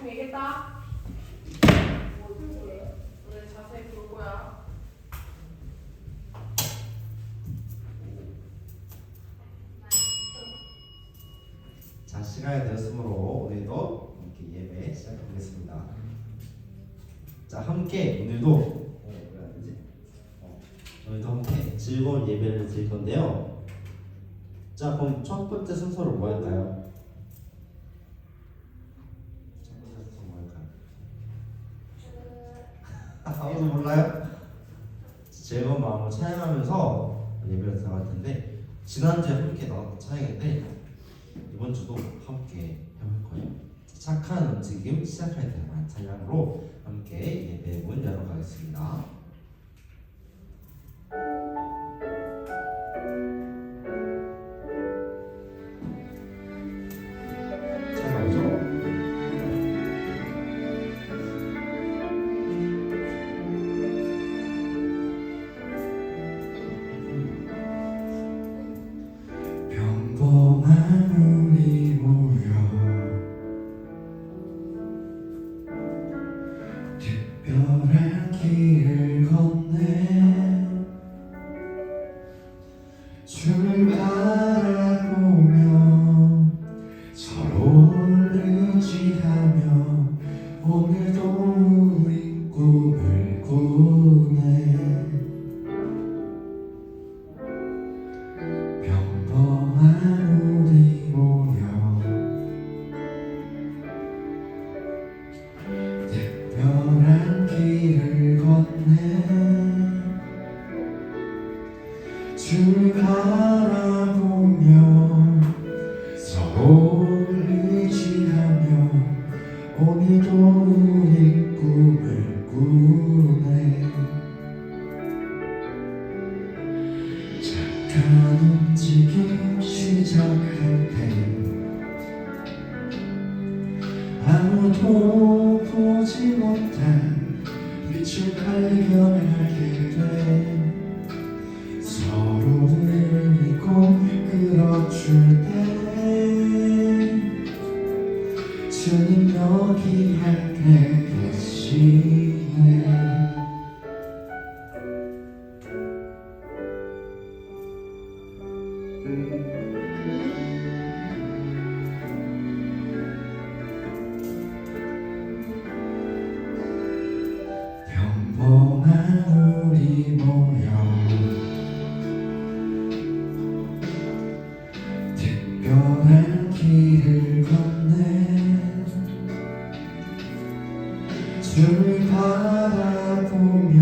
대충 얘기했다. 오늘 자세히 볼 거야. 자, 시간이 되었으므로 오늘도 함께 예배 시작하겠습니다. 자, 함께 오늘도 오늘도 함께 즐거운 예배를 드릴 건데요. 자, 그럼 첫 번째 순서로 뭐 할까요? 첫 번째 순서 뭐 할까요? 아무도 몰라요? 즐거운 마음으로 찬양하면서 예배를 들어갈 텐데, 지난주에 함께 나왔던 찬양인데 이번 주도 함께 해볼 거예요. 착한 움직임 시작할 때만 찬양으로 함께 예배 문 열어가겠습니다. 잘 나오죠? 평범한 우리 모여 특별한 길을 걷네. 주를 바라보며 서로를 의지하며 오늘도 우리 꿈을 꾸네. 평범한 우리 모여 특별한 길을 걷네. 주를 바라보며 서로를 의지하며 오늘도 우리 꿈을 꾸네. 착한 움직임 시작할 때 아무도 보지 못한 빛을 발견하게 돼. 서로를 믿고 끌어줄 때 주님 여기 함께 계시네. 평범한 우리 모여 특별한 길을 걷네. 주를 바라보며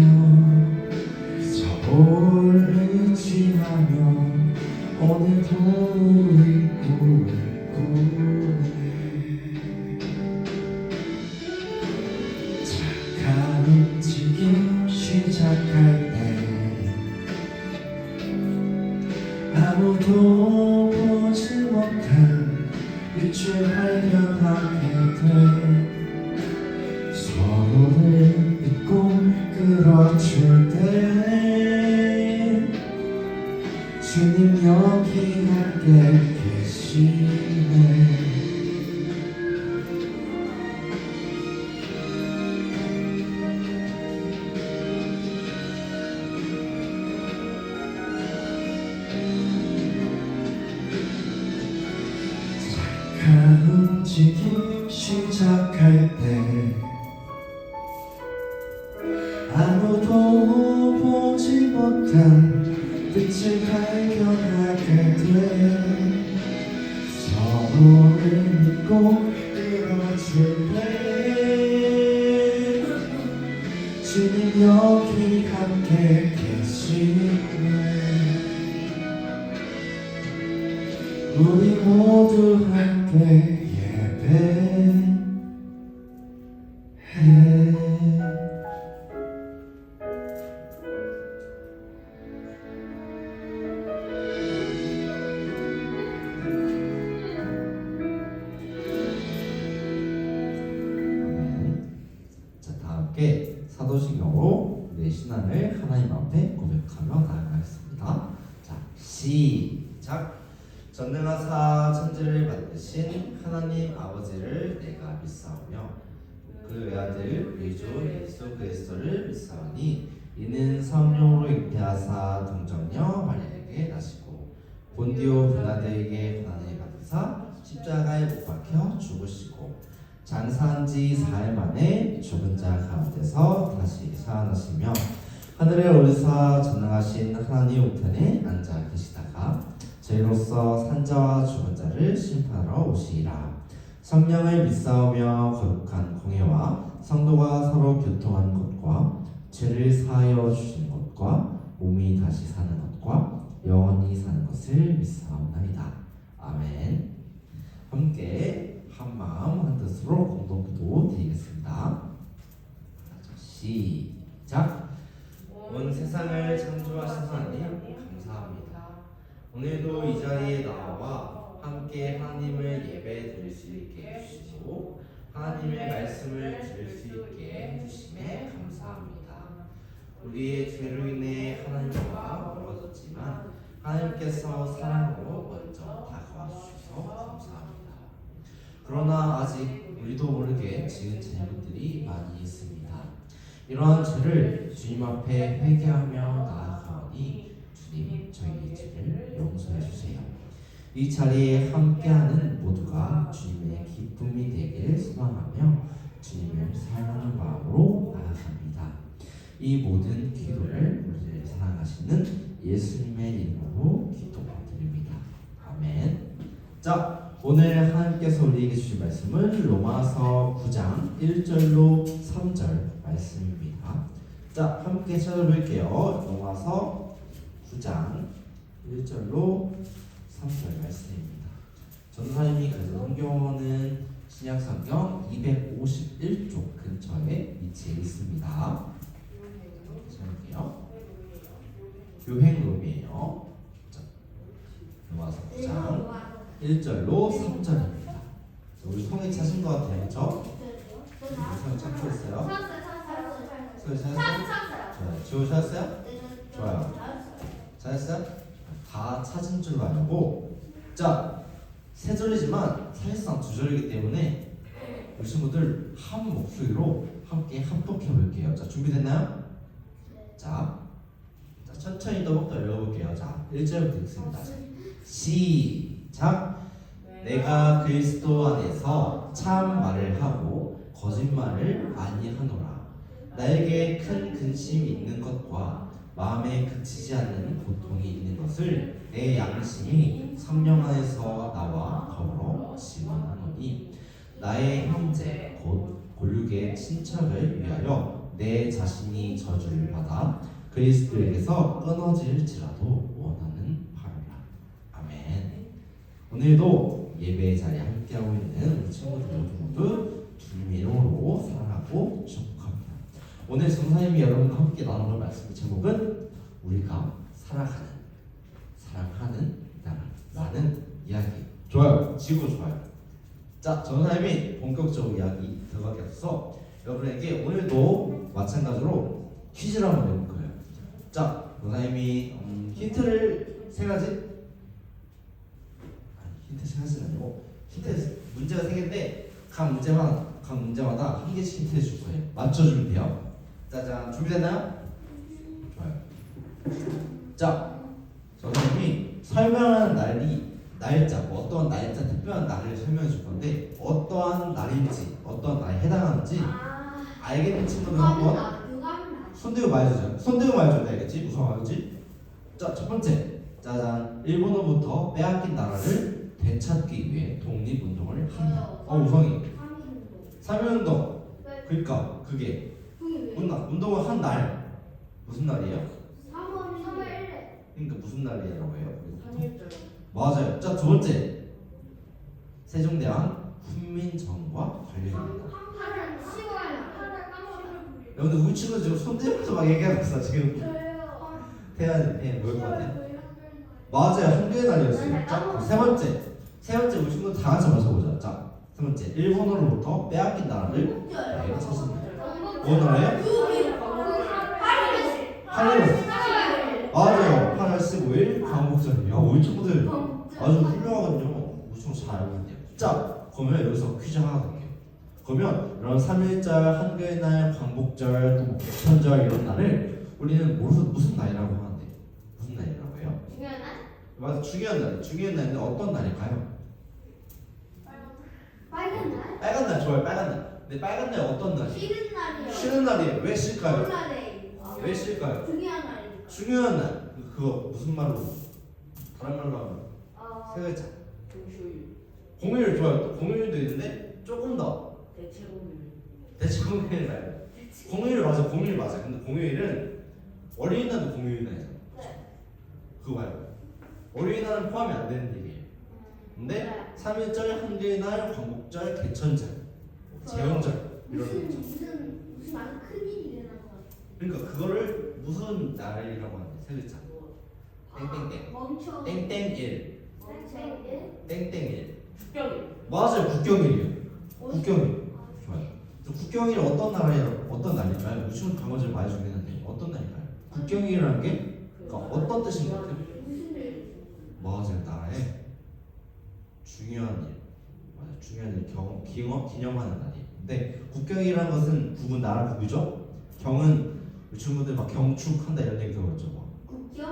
서로를 의지하며 오늘도 우리 꿈을 꾸네. 착한 움직임 시작할 때 아무도 보지 못한 빛을 발견하게 돼. 서로를 믿고 끌어줄 때 주님 여기 함께 계시네. 착한 움직임 시작할 때 아무도 보지 못한 빛을 발견하게 돼. 서로를 믿고 끌어줄 때 주님 여기 함께 계시네. 우리 모두 함께 예배해. 자, 다 함께 사도신경으로 내 신앙을 하나님 앞에 고백하며 나아가겠습니다. 자, 시작. 전능하사 천지를 만드신 하나님 아버지를 내가 믿사오며 그 외아들 우리 주 예수 그리스도를 믿사오니 이는 성령으로 잉태하사 동정녀 마리아에게 나시고 본디오 빌라도에게 고난을 받으사 십자가에 못 박혀 죽으시고 장사한 지 4일 만에 죽은 자 가운데서 다시 살아나시며 하늘에 오르사 전능하신 하나님 우편에 앉아 계시다가 저희로서 산자와 죽은 자를 심판하러 오시리라. 성령을 믿사오며 거룩한 공예와 성도가 서로 교통하는 것과 죄를 사하여 주신 것과 몸이 다시 사는 것과 영원히 사는 것을 믿사옵나이다. 아멘. 함께 한 마음 한 뜻으로 공동기도 드리겠습니다. 시작. 온 세상을 창조하신 하나님 감사합니다. 오늘도 이 자리에 나와 함께 하나님을 예배 드릴 수 있게 해주시고 하나님의 말씀을 들을 수 있게 해주심에 감사합니다. 우리의 죄로 인해 하나님과 멀어졌지만 하나님께서 사랑으로 먼저 다가와 주셔서 감사합니다. 그러나 아직 우리도 모르게 지은 잘못들이 많이 있습니다. 이러한 죄를 주님 앞에 회개하며 나아가오니 주님 저희의 죄를 용서해 주세요. 이 자리에 함께하는 모두가 주님의 기쁨이 되길 소망하며 주님을 사랑하는 마음으로 나아갑니다. 이 모든 기도를 우리를 사랑하시는 예수님의 이름으로 기도드립니다. 아멘. 자, 오늘 하나님께서 우리에게 주신 말씀은 로마서 9장 1절로 3절 말씀입니다. 자, 함께 찾아볼게요. 로마서 9장 1절로 3절 말씀입니다. 전사님이 가진 성경은 신약성경 251쪽 근처에 위치해 있습니다. 찾아볼게요. 요행록이에요. 자, 로마서 9장 1절로 3절입니다. 우리 성이 찾은 것 같아요, 그렇죠? 우리 성이 찾고 있어요. 성이 찾았어요? 좋아요. 지호 찾았어요? 좋아요. 찾았어요? 다 찾은 줄로 알고. 자, 세 절이지만 사실상 두 절이기 때문에 우리 친구들 한 목소리로 함께 합독해 볼게요. 자, 준비됐나요? 자, 천천히 더욱더 읽어볼게요. 자, 1절부터 읽습니다. 시작. 내가 그리스도 안에서 참 말을 하고 거짓말을 아니하노라. 나에게 큰 근심이 있는 것과 마음에 그치지 않는 고통이 있는 것을 내 양심이 성령 안에서 나와 더불어 증언하노니 나의 형제 곧 골육의 친척을 위하여 내 자신이 저주를 받아 그리스도에게서 끊어질지라도 원하는 바로라. 아멘. 오늘도 예배의 자리에 함께하고 있는 우리 친구들 모두 주님의 이름으로 사랑하고 축복합니다. 오늘 전사님이 여러분과 함께 나누는 말씀의 제목은 우리가 사랑하는 나라는 이야기. 좋아요. 지고 좋아요. 자, 전사님이 본격적으로 이야기 들어가기 앞서 여러분에게 오늘도 마찬가지로 퀴즈를 한번 내볼 거예요. 자, 전사님이 힌트를 세 가지? 힌트 세 가지는 아니고 힌트 문제가 세 개인데 각 문제마다 한 개씩 힌트 줄 거예요. 맞춰주면 돼요. 짜잔, 준비됐나요? 좋아요. 자, 선생님이 설명하는 날짜, 어떠한 날짜, 특별한 날을 설명해 줄 건데 어떠한 날인지, 어떠한 날에 해당하는지 알겠는 친구들 한번 손들고 말해주세요. 손들고 말해줘야 되겠지? 무슨 말이지? 자, 첫 번째, 짜잔, 일본어부터 빼앗긴 나라를 되찾기 위해 독립운동을 한다. 우성이 3.1운동. 그러니까 그게 운동을 한 날 무슨 날이에요? 3월 1일. 그러니까 무슨 날이라고 해요? 3일절. 맞아요. 자, 두 번째, 세종대왕 훈민정음과 관련입니다. 8월 10월. 여러분들 우리 친구 지금 손들면서 막 얘기하고 있어 지금. 태양이 뭐일 것 같아? 맞아요. 한글의 날이었어요. 자, 세 번째 우리 친구 다 같이 맞춰보자. 자, 세 번째, 일본어로부터 빼앗긴 나라를 내가 찾습니다. 뭔 나라예요? 8일. 맞아요. 8월 15일 광복절이에요. 우리 친구들 아주 훌륭하거든요. 우리 친구 잘 알고 있네요. 자, 그러면 여기서 퀴즈 하나 드릴게요. 그러면 이런 3.1절, 한글의 날, 광복절, 또뭐 개천절 이런 날을 우리는 무슨 날이라고 하는데 무슨 날이라고 해요? 중요한 날? 맞아, 중요한 날. 중요한 날인데 어떤 날일까요? 빨간 날? 빨간 날 좋아요. 빨간 날. 근데 빨간 날 어떤 날이에요? 쉬는 날이요. 쉬는 날이에요. 왜 쉴까요? 홀라데이. 왜 쉴까요? 중요한 날이니까. 중요한 날. 그거 무슨 말로? 다른 말로 하면 세 글자. 공휴일, 공휴일 좋아요. 또 공휴일도 있는데 조금 더 대체 공휴일. 대체 공휴일 날. 공휴일 맞아. 공휴일 맞아. 근데 공휴일은 어린이날도 공휴일 날이잖아. 네. 그거 봐요. 어린이날은 포함이 안 되는 일이에요. 근데 3.1절, 한글날, 광복절, 개천절, 재헌절 이런 거 있죠. 무슨 아주 큰 일이 일어난 것 같아. 그러니까 그거를 무슨 날이라고 하는데 세 글자. 땡땡땡. 멈춰. 땡땡일. 땡땡일. 땡땡일. 국경일. 맞아요. 국경일이에요. 국경일. 좋아요. 그래서 국경일 어떤 나라예요? 어떤 날일까요? 우리 방금 전에 말해주긴 했는데 어떤 날일까요? 국경일이라는 게 그러니까 어떤 뜻인 것 같아요? 무슨 일? 맞아요. 나라의 중요한 일. 맞아요. 중요한 일 기념하는 날이에요. 근데 국경이라는 것은 국은 나라 국이죠. 경은 우리 친구들 막 경축한다 이런 얘기 들어봤죠. 막. 국경?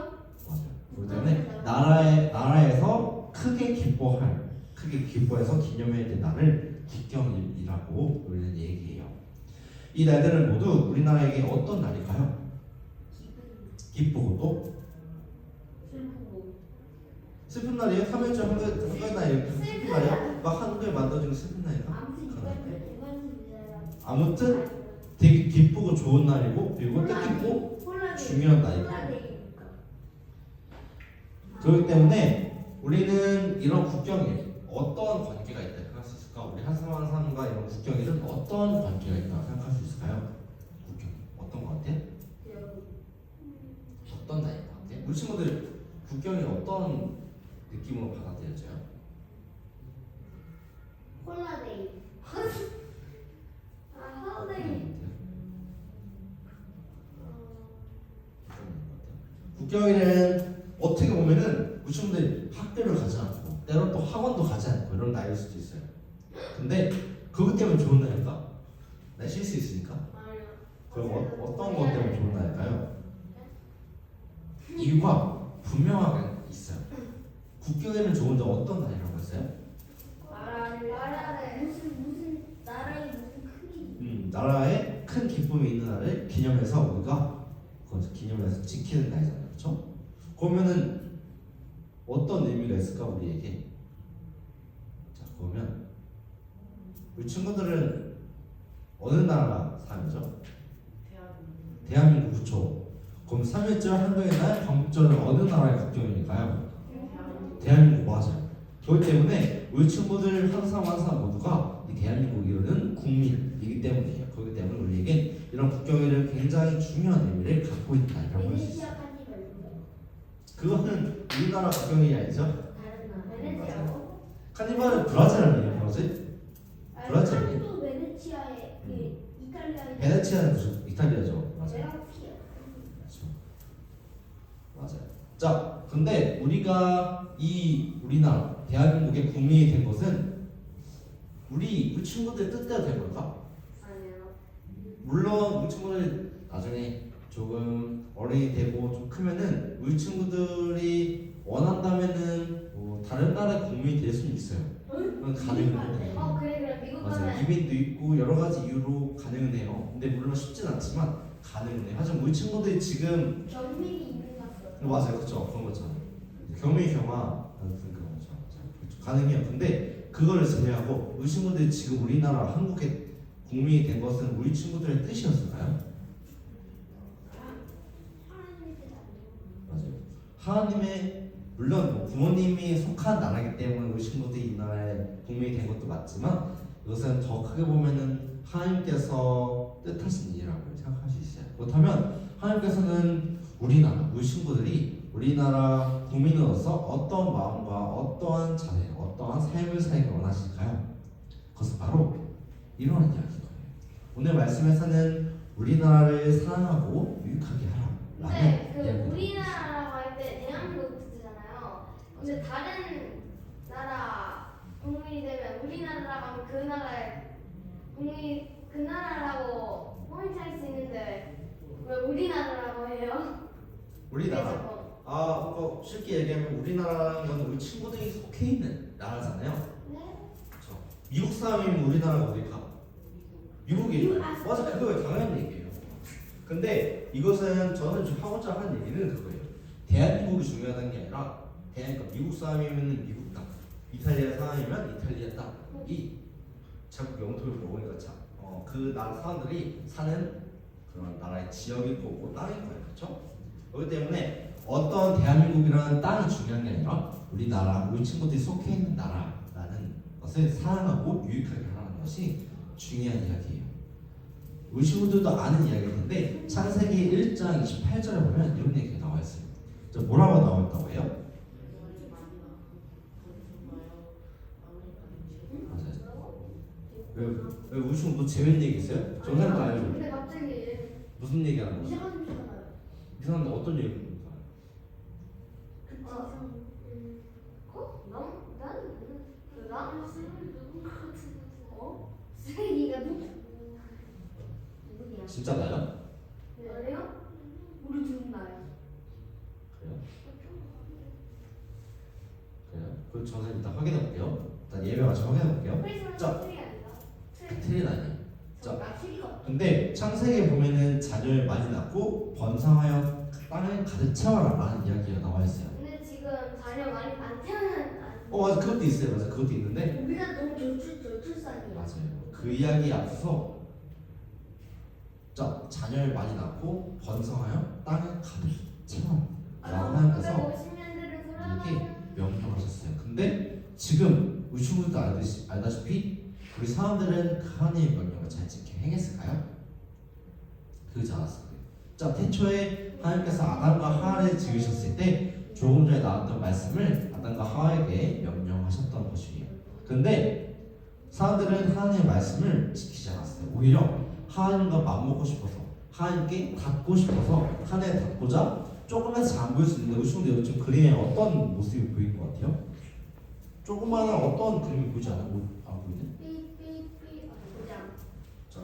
맞아요. 그렇기 때문에 나라에서 크게 기뻐해서 기념해야 될 날을 국경일이라고 우리는 얘기해요. 이 날들은 모두 우리나라에게 어떤 날일까요? 기쁘고 또 슬프고. 슬픈 날이에요? 3일절 한글 날 이렇게 슬픈 날이야? 막 한글 만들어주는 슬픈 날인가? 아무튼 되게 기쁘고 좋은 날이고 그리고 뜻깊고 중요한 날이고 그렇기 때문에 우리는 이런 국경일 어떤 관계가 있다 생각할 수 있을까? 우리 한 사람 한 사람과 이런 국경일은 어떤 관계가 있다 생각할 수 있을까요? 국경 어떤 것 같아? 어떤 날인 것 같아? 우리 친구들 국경일 어떤 느낌으로 받아들여져요? 홀라데이. 홀라데이. 국경일은 어떻게 보면은 우리 친구들이 학교를 가지 않고 때론 또 학원도 가지 않고 이런 날일 수도 있어요. 근데 그것 때문에 좋은 날일까? 날 쉴 수 있으니까. 그럼 어떤 것 때문에 좋은 날일까요? 이유가 분명하게 있어요. 국경일은 좋은데 어떤 날이라고 했어요? 무슨 나라의 무슨 큰 나라에 큰 기쁨이 있는 날을 기념해서 우리가 그것을 기념해서 지키는 날이잖아요, 그렇죠? 그러면은 어떤 의미가 있을까 우리에게? 자, 그러면 우리 친구들은 어느 나라 사람이죠? 대한민국 그렇죠? 그럼 3.1절 한글의 날, 광복절은 어느 나라의 국경일까요? 대한민국 맞아요. 그렇기 때문에 우리 친구들 한 사람 한 사람 모두가 이 대한민국을 이루는 국민이기 때문이에요. 그렇기 때문에 우리에게 이런 국경일은 굉장히 중요한 의미를 갖고 있다라고 할 수 있어요. 베네치아 카니발 있어요. 그거는 우리나라 국경일이 아니죠? 다른 나라. 베네치아고? 카니발은 브라질 아니에요? 브라질 아니에요? 또 베네치아에 이탈리아에. 베네치아는 무슨 이탈리아죠? 맞아요. 베네치아. 그렇죠. 맞아요. 자, 근데 우리가 이 우리나라 대한민국의 국민이 된 것은 우리 친구들 뜻대로 된 걸까? 아니요. 물론 우리 친구들 나중에 조금 어른이 되고 좀 크면은 우리 친구들이 원한다면은 뭐 다른 나라의 국민이 될 수는 있어요. 그건 가능은 해요. 그래 미국 맞아요. 가면. 이민도 있고 여러 가지 이유로 가능은 해요. 근데 물론 쉽진 않지만 가능은 해요. 하지만 우리 친구들이 지금 경민이 이민 갔어요. 맞아요, 그렇죠. 그런 거잖아요. 경미 경화 그런 거죠. 그렇죠. 가능해요. 근데 그거를 제외하고 우리 친구들이 지금 우리나라 한국의 국민이 된 것은 우리 친구들의 뜻이었을까요? 맞아요. 하나님의 물론 뭐 부모님이 속한 나라이기 때문에 우리 친구들이 이 나라의 국민이 된 것도 맞지만 이것은 더 크게 보면은 하나님께서 뜻하신 일이라고 생각할 수 있어요. 그렇다면 하나님께서는 우리나라, 우리 친구들이 우리나라 국민으로서 어떤 마음과 어떠한 자세, 어떠한 삶을 살기 원하실까요? 그것은 바로 이러한 이야기인 거예요. 오늘 말씀에서는 우리나라를 사랑하고 유익하게 하라. 근데 그 우리나라라고 할 때 대한민국 뜻이잖아요. 근데 다른 나라 국민이 되면 우리나라라고 하면 그 나라의 그 나라라고 포인트할 수 있는데 왜 우리나라라고 해요? 우리나라. 쉽게 얘기하면 우리나라라는 건 우리 친구들이 속해 있는 나라잖아요. 네. 그렇죠. 미국 사람이면 우리나라가 어딜까? 미국이에요. 맞아, 그거예요. 당연한 얘기예요. 근데 이것은 저는 지금 하고자 하는 얘기는 그거예요. 대한민국이 중요하다는 게 아니라 그러니까 미국 사람이면 미국 땅, 이탈리아 사람이면 이탈리아 땅. 이 자국 영토를 보니까 그 나라 사람들이 사는 그런 나라의 지역일 거고 땅일 거예요. 그렇죠? 그렇기 때문에 어떤 대한민국이라는 땅이 중요한 게 아니라 우리나라, 우리 친구들이 속해 있는 나라라는 것을 사랑하고 유익하게 하라는 것이 중요한 이야기예요. 우리 친구들도 아는 이야기일 텐데 창세기 1장 28절에 보면 이런 얘기가 나와 있어요. 뭐라고 나와 있다고 해요? 맞아요. 왜 우리 친구 또 재밌는 얘기 있어요? 정상도 알죠? 근데 갑자기 무슨 얘기 하는 거예요? 이상한 소리가 나요. 이상한데 어떤 얘기 하는 거예요? 쓰레기가 누구야? 진짜 나요? 아니요? 우리 둘 나요. 그래요? 그래요? 그 저는 일단 확인해 볼게요. 일단 예배 마저 확인해 볼게요. 크리스마스 자. 트리 아닌가? 틀린 아니에요. 자. 나 트리가. 근데 창세기에 보면은 자녀를 많이 낳고 번성하여 땅을 가득 채워라 라는 이야기가 나와 있어요. 근데 지금 자녀 많이 안 태어난. 맞아, 그것도 있어요. 맞아, 그것도 있는데 우리가 너무 저출산이야. 맞아요. 그 이야기에 앞서서 자녀를 많이 낳고 번성하여 땅을 가득 채워라 라고 하면서 950년대를 이렇게 명령하셨어요. 근데 지금 우리 친구들도 알다시피 우리 사람들은 그 하나님의 명령을 잘 지켜 행했을까요? 그러지 않았을 거예요. 태초에 하나님께서 아담과 하와를 지으셨을 때 조금 전에 나왔던 말씀을 아담과 하와에게 명령하셨던 것이에요. 근데 사람들은 하나님의 말씀을 지키지 않았어요. 오히려 하나님과 맞먹고 싶어서 하나님께 닿고 싶어서 하나님에 닿고자 조금만 잘 보일 수 있는데 우리 친구들 지금 그림에 어떤 모습이 보이는 것 같아요? 조그마한 어떤 그림이 보이지 않아요? 안 보이네? 삐삐삐. 보자. 자,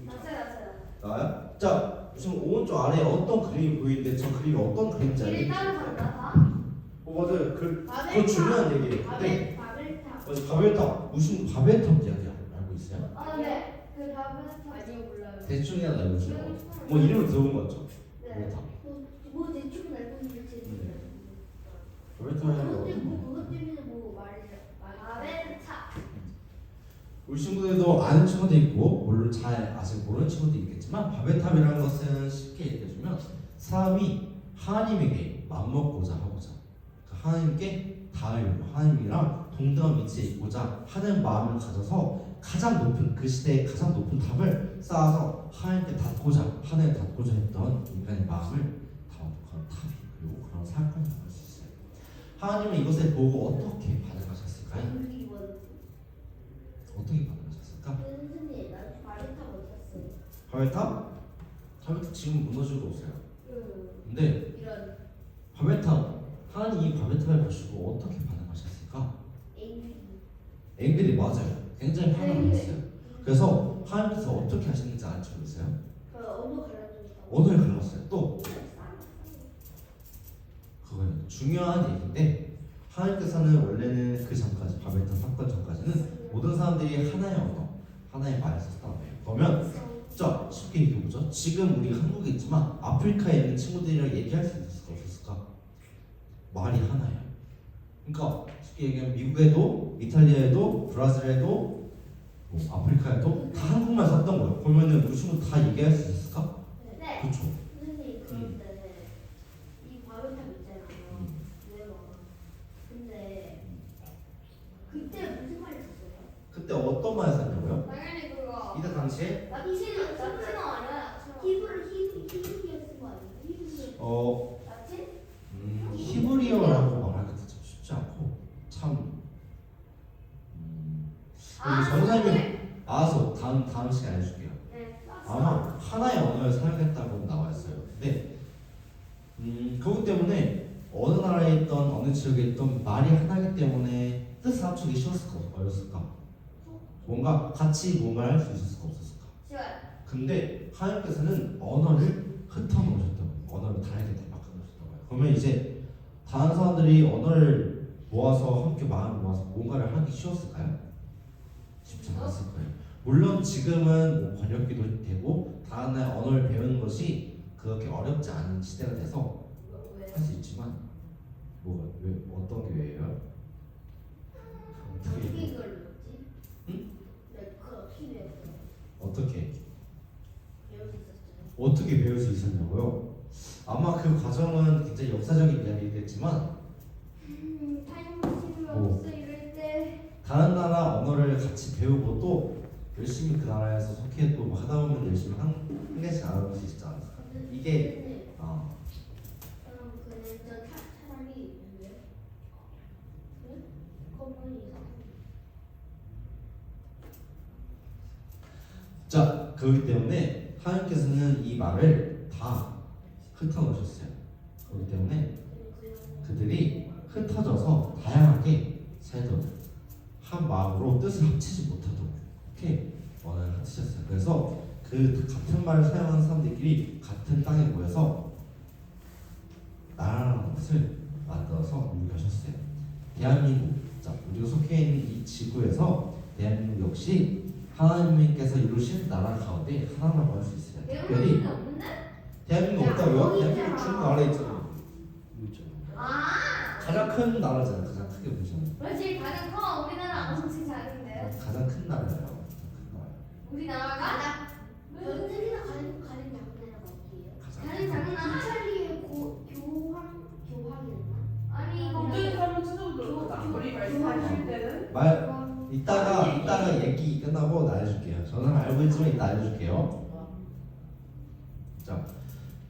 났어요. 나와요? 자, 지금 오른쪽 아래에 어떤 그림이 보이는데 저 그림이 어떤 그림인지 길을 알겠죠? 따로 간다 다. 맞아요. 그거 중요한 얘기예요. 근데 바벨탑. 맞아, 바벨탑. 무슨 바벨탑 이야기 알고 있어요? 네. 그 바벨탑. 아니요 몰라요. 대충이라도 알고 있어요. 뭐 이름을 들어본 거 같죠? 네. 바벨탑. 뭐 대충 알고 있는지. 바벨탑이라는 거. 그것 때문에 뭐 말이야. 바벨탑. 우리 친구들도 아는 친구도 있고 물론 잘 아직 모르는 친구도 있겠지만 바벨탑이라는 것은 쉽게 얘기해주면 사람이 하나님에게 맘먹고자 하고자 하나님께 닿으려고 하나님이랑 동등한 위치에 있고자 하는 마음을 가져서 가장 높은 그 시대의 가장 높은 탑을 쌓아서 하나님께 닿고자 하나님에 닿고자 했던 인간의 마음을 담은 그런 탑이 그리고 그런 사건이 나올 수 있어요. 하나님은 이것을 보고 어떻게 반응하셨을까요? 어떻게 반응하셨을까? 선생님, 나 바벨탑 어디 갔어? 바벨탑? 바벨탑 지금 무너지고 없어요. 근데 이런 바벨탑 하나님이 이 바벨탑을 보시고 어떻게 반응하셨을까? 앵글이 맞아요. 굉장히 화가 났어요. 그래서 하나님께서 어떻게 하셨는지 아는지 모르세요? 그 언어 갈라졌다고. 언어를 갈랐어요. 또 그거는 중요한 얘기인데 하나님께서는 원래는 그 전까지 바벨탑 사건 전까지는 모든 사람들이 하나의 언어, 하나의 말을 썼다고 해요. 그러면 자 쉽게 얘기해보죠. 지금 우리 한국에 있지만 아프리카에 있는 친구들이랑 얘기할 수 있을까 없을까? 말이 하나예요. 그러니까 쉽게 얘기하면 미국에도 이탈리아에도 브라질에도 뭐 아프리카에도 다 한국말 썼던 거예요. 그러면은 우리 친구 다 얘기할 수 있을까? 네. 그렇죠. 선생님 그런데 이 바벨탑 있잖아요. 내가 근데 그때 무슨 말이 있었어요? 그때 어떤 말을 썼냐고요? 당연히 그거. 이때 당시에 라틴어 아니야? 히브리어 쓴거 아니야? 히브리어. 라틴? 히브리어라고 말하기도 참 쉽지 않고 참 여기 전사님이 알아서 다음 시간에 해줄게요. 네. 아마 하나의 언어를 사용했다고 나와 있어요. 근데 그것 때문에 어느 나라에 있던 어느 지역에 있던 말이 하나이기 때문에 뜻을 합치기 쉬웠을까 어려웠을까? 뭔가 같이 뭔가를 할 수 있었을까 없었을까? 쉬워요. 근데 하나님께서는 언어를 흩어놓으셨다고. 언어를 다르게 다 바꿔놓으셨다고 해요. 그러면 이제 다른 사람들이 언어를 모아서 함께 마음을 모아서 뭔가를 하기 쉬웠을까요? 쉽지 않았을 거예요. 물론 지금은 뭐 번역기도 되고 다른 나라 언어를 배우는 것이 그렇게 어렵지 않은 시대가 돼서 왜? 할 수 있지만 뭐가 왜 어떤 게 왜요? 어떻게 어떻게 이걸 배웠지? 응? 네, 그걸 어떻게 배웠어요? 어떻게 배울 수 있었어요. 어떻게 배울 수 있었냐고요? 아마 그 과정은 굉장히 역사적인 이야기겠지만 타임머신을 오. 없어 이럴 때 다른 나라 언어를 같이 배우고 또 열심히 그 나라에서 속해 또 하다 보면 열심히 한 개씩 알아볼 수 있지 않을까? 이게 그럼 그는 저 사람이 누구예요? 응? 거북이 이상. 자, 그렇기 때문에 하나님께서는 이 말을 다 흩어놓으셨어요. 그렇기 때문에 그들이 흩어져서 다양하게 살도록 한 마음으로 뜻을 합치지 못하도록 이렇게 원을 합치셨어요. 그래서 그 같은 말을 사용하는 사람들끼리 같은 땅에 모여서 나라라는 것을 만들어서 이루셨어요. 대한민국, 자, 우리가 속해 있는 이 지구에서 대한민국 역시 하나님께서 이루신 나라 가운데 하나라고 할 수 있어요. 특별히 대한민국이 없는데? 대한민국 야, 없다고요? 거기 대한민국 있잖아. 중국 아래 있잖아요. 여기 있잖아요. 아! 가장 큰 나라잖아요. 가장 크게 보시면 그렇지 가장 커. 우리나라 엄청 작은데. 가장 큰 나라예요. 가장 큰 나라. 우리나라가 전 세계에서 가장 작은 나라가 어디예요? 가장 작은 나라? 이탈리아의 교황이었나? 아니 어떤 거기 사람은 찾아보도록 하자. 우리 말씀하실 때는 이따가 얘기 끝나고 나 알려줄게요. 저는 알고 있지만 이따 알려줄게요. 자,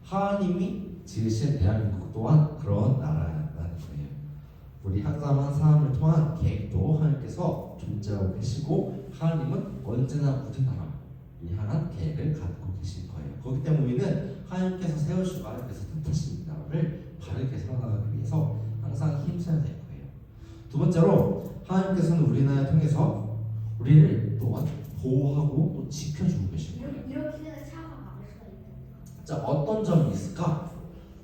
하나님이 지으신 대한민국 또한 그런 나라라는 거예요. 우리 한 사람 한 사람을 통한 계획도 하나님께서 존재하고 계시고 하나님은 언제나 모든 나라를 향한 계획을 갖고 계신 거예요. 그렇기 때문에 우리는 하나님께서 세우시고 하나님께서 뜻하신 나라를 바르게 세워나가기 위해서 항상 힘써야 될 거예요. 두 번째로 하나님께서는 우리나라를 통해서 우리를 또한 보호하고 또 지켜주고 계신 거예요. 이렇게 되면 차가 막을 수가 있다. 자, 어떤 점이 있을까?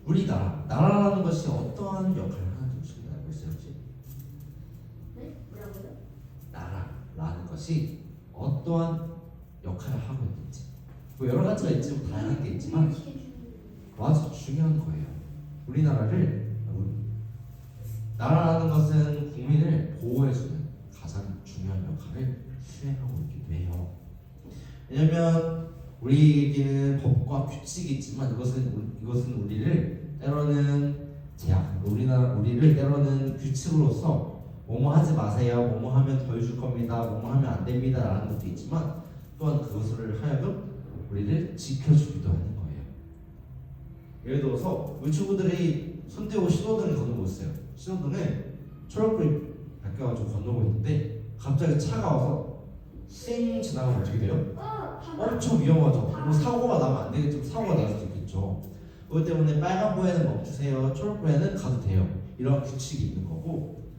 우리나라, 나라라는 것이 어떠한 역할을 하는지 혹시 알고 있어요? 혹시? 네? 뭐라고요? 나라라는 것이 어떠한 역할을 하고 있는지 뭐 여러 가지가 있지, 뭐 다양한 게 있지만 아주 중요한 거예요. 우리나라를 나라라는 것은 국민을 보호해주는 가장 중요한 역할을 수행하고 있기도 해요. 왜냐하면 우리에게는 법과 규칙이 있지만 이것은 우리를 때로는 우리를 때로는 규칙으로서 뭐뭐 하지 마세요, 뭐뭐 하면 더 해줄 겁니다, 뭐뭐 하면 안 됩니다 라는 것도 있지만 또한 그것을 하여금 우리를 지켜주기도 하는 거예요. 예를 들어서 우리 친구들이 손 떼고 신호등을 건너고 있어요. 신호등을 초록불이 바뀌어가지고 건너고 있는데 갑자기 차가 와서 쌩 지나가면 어떻게 돼요? 엄청 위험하죠. 뭐 사고가 나면 안 되겠지만 사고가 날 수도 있겠죠. 그렇기 때문에 빨간불에는 멈추세요, 초록불에는 가도 돼요. 이런 규칙이 있는 거고,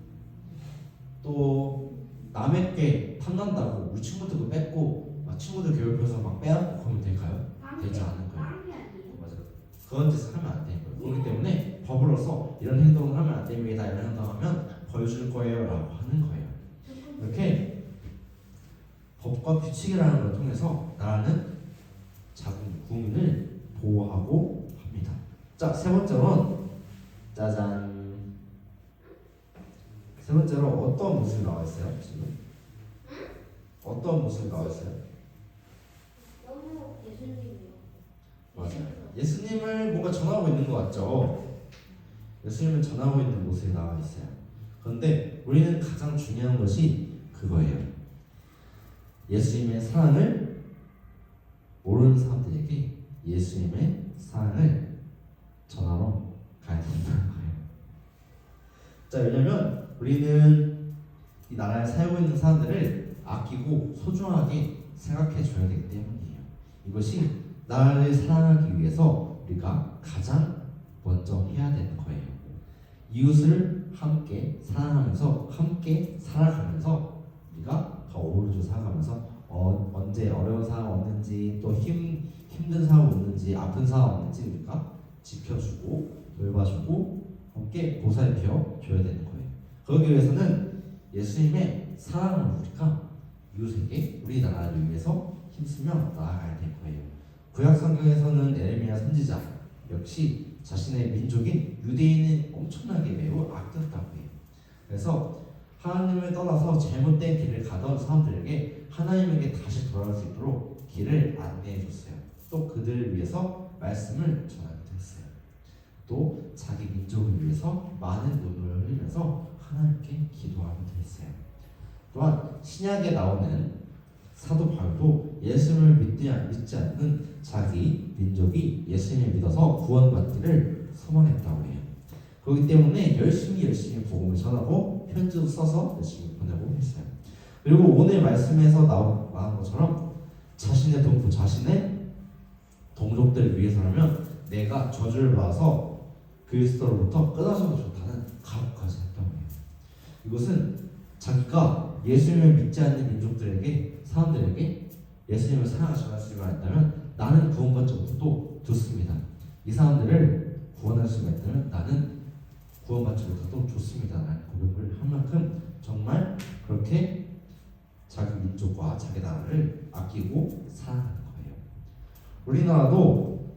또 남에게 탐난다고 우리 친구들도 뺏고 막 친구들 괴롭혀서 막 빼앗고 그러면 될까요? 되지 않는 거예요. 맞아. 그런 짓을 하면 안 되는 거예요. 그렇기 때문에 법으로서 이런 행동을 하면 안 됩니다. 이런 행동하면 벌 줄 거예요 라고 하는 거예요. 이렇게 법과 규칙이라는 걸 통해서 나라는 작은 국민을 보호하고 합니다. 자, 세 번째로는 짜잔. 세 번째로 어떤 모습이 나와 있어요? 지금 어떤 모습이 나와 있어요? 너무 예수님이요. 맞아요. 예수님을 뭔가 전하고 있는 것 같죠? 예수님을 전하고 있는 모습이 나와 있어요. 그런데 우리는 가장 중요한 것이 그거예요. 예수님의 사랑을 모르는 사람들에게 예수님의 사랑을 전하러 가야 된다는 거예요. 자, 왜냐면 우리는 이 나라에 살고 있는 사람들을 아끼고 소중하게 생각해 줘야 되기 때문이에요. 이것이 나라를 사랑하기 위해서 우리가 가장 먼저 해야 되는 거예요. 이웃을 함께 사랑하면서 함께 살아가면서 우리가 어우러져 살아가면서 언제 어려운 상황 없는지 또 힘든 상황 없는지 아픈 상황 없는지 우리가 지켜주고 돌봐주고 함께 보살펴 줘야 되는 거예요. 그러기 위해서는 예수님의 사랑을 우리가 이웃에게 우리나라를 위해서 힘쓰며 나아가야 될 거예요. 구약 성경에서는 에레미야 선지자 역시 자신의 민족인 유대인은 엄청나게 매우 악됐다고 해요. 그래서 하나님을 떠나서 잘못된 길을 가던 사람들에게 하나님에게 다시 돌아올 수 있도록 길을 안내해 줬어요. 또 그들을 위해서 말씀을 전하기도 했어요. 또 자기 민족을 위해서 많은 눈물을 흘리면서 하나님께 기도하기도 했어요. 또한 신약에 나오는 사도 바울도 예수님을 믿지 않는 자기 민족이 예수님을 믿어서 구원받기를 소망했다고 해요. 그렇기 때문에 열심히 복음을 전하고 편지도 써서 열심히 보내고 했어요. 그리고 오늘 말씀에서 나온 것처럼 자신의 동포, 자신의 동족들을 위해서라면 내가 저주를 받아서 그리스도로부터 끊어져도 좋다는 가혹까지 했다고 해요. 이것은 자기가 예수님을 믿지 않는 민족들에게 사람들에게 예수님을 사랑하지 않을 수가 있다면 나는 구원받지 못해도 좋습니다. 이 사람들을 구원할 수가 있다면 나는 구원받지 못해도 좋습니다. 라는 고백을 한 만큼 정말 그렇게 자기 민족과 자기 나라를 아끼고 사랑하는 거예요. 우리나라도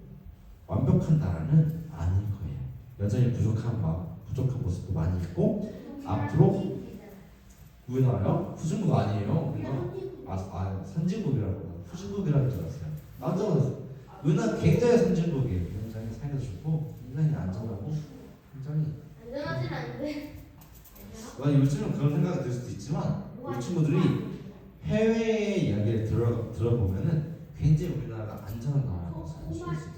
완벽한 나라는 아닐 거예요. 여전히 부족한 모습도 많이 있고 앞으로 우리나라요? 후진국 아니에요. 선진국이라고 후진국이라는 줄 알았어요. 깜짝 우리나라 굉장히 선진국이에요. 굉장히 살기도 좋고 굉장히 안전하고 굉장히 안전하진 않은데. 요즘은 그런 생각이 들 수도 있지만 우리 친구들이 해외 이야기를 들어보면은 굉장히 우리나라가 안전한 나라라는 것을 알 수 있어요.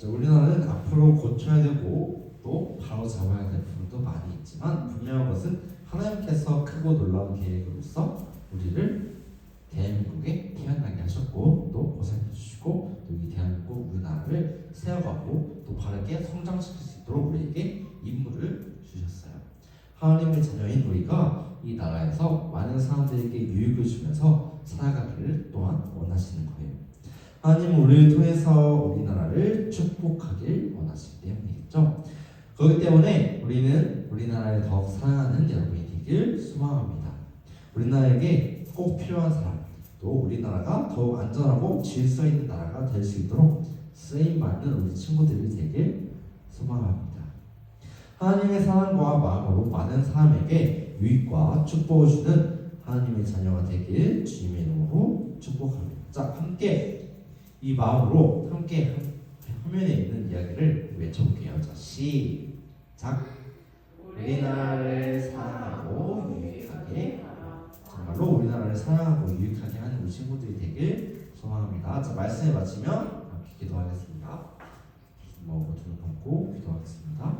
우리나라는 앞으로 고쳐야 되고 또 바로 잡아야 될 부분도 많이 있지만 분명한 것은 하나님께서 크고 놀라운 계획으로서 우리를 대한민국에 태어나게 하셨고 또 보살펴 주시고 또 이 대한민국 우리나라를 세워가고 또 바르게 성장시킬 수 있도록 우리에게 임무를 주셨어요. 하나님의 자녀인 우리가 이 나라에서 많은 사람들에게 유익을 주면서 살아가기를 또한 원하시는 거예요. 하나님은 우리를 통해서 우리나라를 축복하길 원하시기 때문이겠죠. 그렇기 때문에 우리는 우리나라를 더욱 사랑하는 여러분이 되길 소망합니다. 우리나라에게 꼭 필요한 사람, 또 우리나라가 더욱 안전하고 질서 있는 나라가 될 수 있도록 쓰임받는 우리 친구들이 되길 소망합니다. 하나님의 사랑과 마음으로 많은 사람에게 유익과 축복을 주는 하나님의 자녀가 되길 주님의 이름으로 축복합니다. 자, 함께 이 마음으로 함께 화면에 있는 이야기를 외쳐볼게요. 자, 시작. 우리나라를 사랑하고 유익하게, 정말로 우리나라를 사랑하고 유익하게 하는 우리 친구들이 되길 소망합니다. 자, 말씀을 마치면 함께 기도하겠습니다. 모두 눈 감고 기도하겠습니다.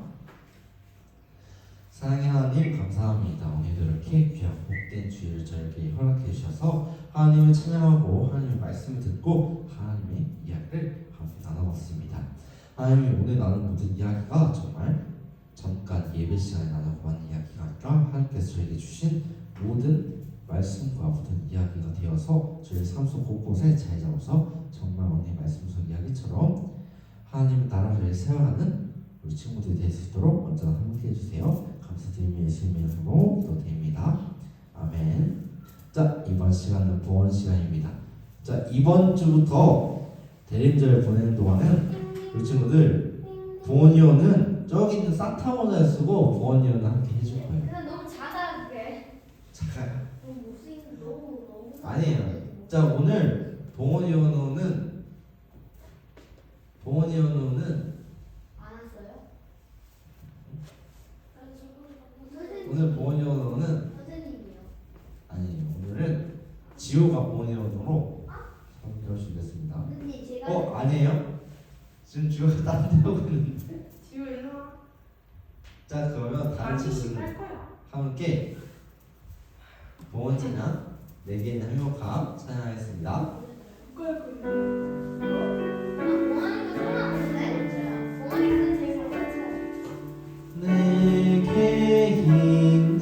사랑의 하나님 감사합니다. 오늘도 이렇게 귀한 복된 주일을 저에게 허락해 주셔서 하나님을 찬양하고 하나님의 말씀을 듣고 하나님의 이야기를 함께 나눠봤습니다. 하나님이 오늘 나눈 모든 이야기가 정말 잠깐 예배 시간에 나누고 하는 이야기가 아니라 하나님께서 저에게 주신 모든 말씀과 모든 이야기가 되어서 저희 삶 속 곳곳에 잘 잡아서 정말 오늘 말씀 속 이야기처럼 하나님 나라를 세워가는 우리 친구들이 될 수 있도록 언제나 함께 해주세요. 감사드리며 예수님의 이름으로 기도드립니다. 아멘. 자, 이번 시간은 보원 시간입니다. 자, 이번 주부터 대림절 보내는 동안은 우리 친구들 보원이어는 저기 있는 산타 모자를 쓰고 보원이어는 함께 해줄 거예요. 근데 너무 작아 그게. 잠깐. 너무 못생긴 너무. 아니에요. 자, 오늘 보원이어는 안 왔어요? 오늘 보원이어는 선생님이요. 아니 오늘은 지호가 보원이어로 선물을 주겠습니다. 선생님 제가. 아니에요? 지금 지호가 딴 데 하고 있는데. 지우 일로 와. 자, 그러면 다른 친구들 할 거야. 함께 보원 찬양 4개의 행복함 찬양하겠습니다. 내게 있는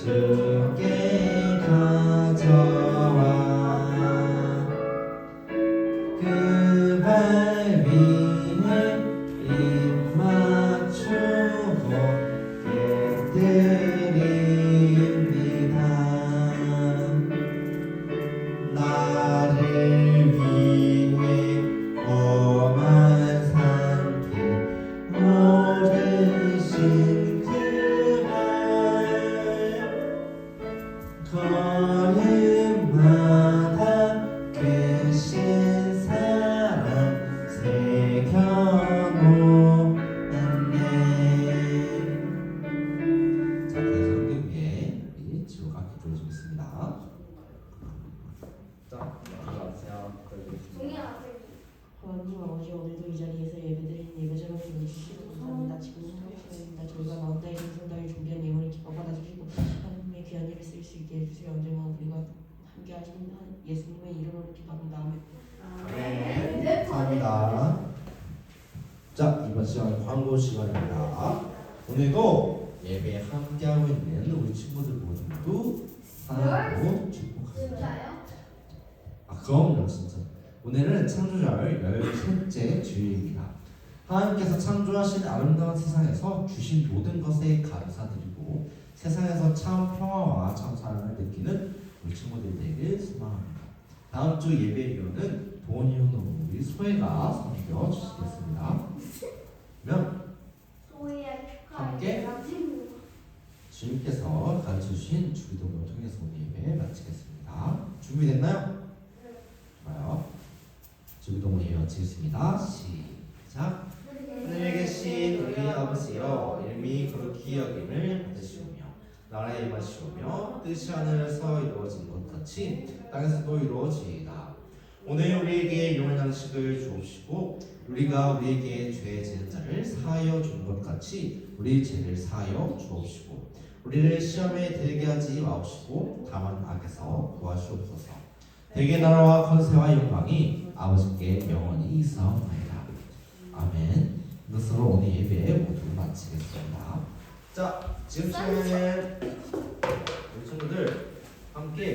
주께 가져와 그 발 위에 입 맞추고 예드립니다. 나를 위해 험한 산길 오르신 그발 걸음마다 크신 사랑 새겨놓았네. 자, 그래서 그 위에 우리 지옥 악기 보여주겠습니다. 자, 들어가세요. 종이 앞에 하나님 아버지, 오늘도 이 자리에서 예배드린 예배자로 불러주시고 감사합니다. 지금 시간입니다. 저희가 마음다해 성당을 준비한 예물을 기뻐 받아주시고 하나님의 귀한 일을 쓸 수 있게 해주세요. 언제나 우리가 함께 하시는 예수님의 이름으로 기도합니다. 아멘. 네, 감사합니다. 자, 이번 시간은 광고 시간입니다. 오늘도 예배에 함께하고 있는 우리 친구들 모두 사랑하고 축복합니다. 진짜요? 아, 그럼요, 진짜. 오늘은 창조절 13째 주일입니다. 하나님께서 창조하신 아름다운 세상에서 주신 모든 것에 감사드리고 세상에서 참 평화와 참 사랑을 느끼는 우리 친구들 되길 소망합니다. 다음 주 예배위원은 도원이 형 우리 소혜가 섬겨 주시겠습니다. 그러면 소희의 함께 주님께서 가르쳐주신 주기도문을 통해서 오늘 예배 마치겠습니다. 준비됐나요? 좋아요. 주기도문 예배 마치겠습니다. 시작. 하늘에 계신 우리 아버지여, 이름이 거룩히 여김을 받으시오며 나라의 임하시오며 뜻이 하늘에서 이루어진 것 같이 땅에서도 이루어지이다. 오늘 우리에게 용할 양식을 주옵시고 우리가 우리에게 죄 지은 자를 사하여 준 것 같이 우리 죄를 사하여 주옵시고 우리를 시험에 들게 하지 마옵시고 다만 악에서 구하시옵소서. 대개 나라와 권세와 영광이 아버지께 영원히 있사옵나이다. 아멘. 이것으로 오늘 예배 모두 마치겠습니다. 자, 지금 시간에는 우리 친구들 함께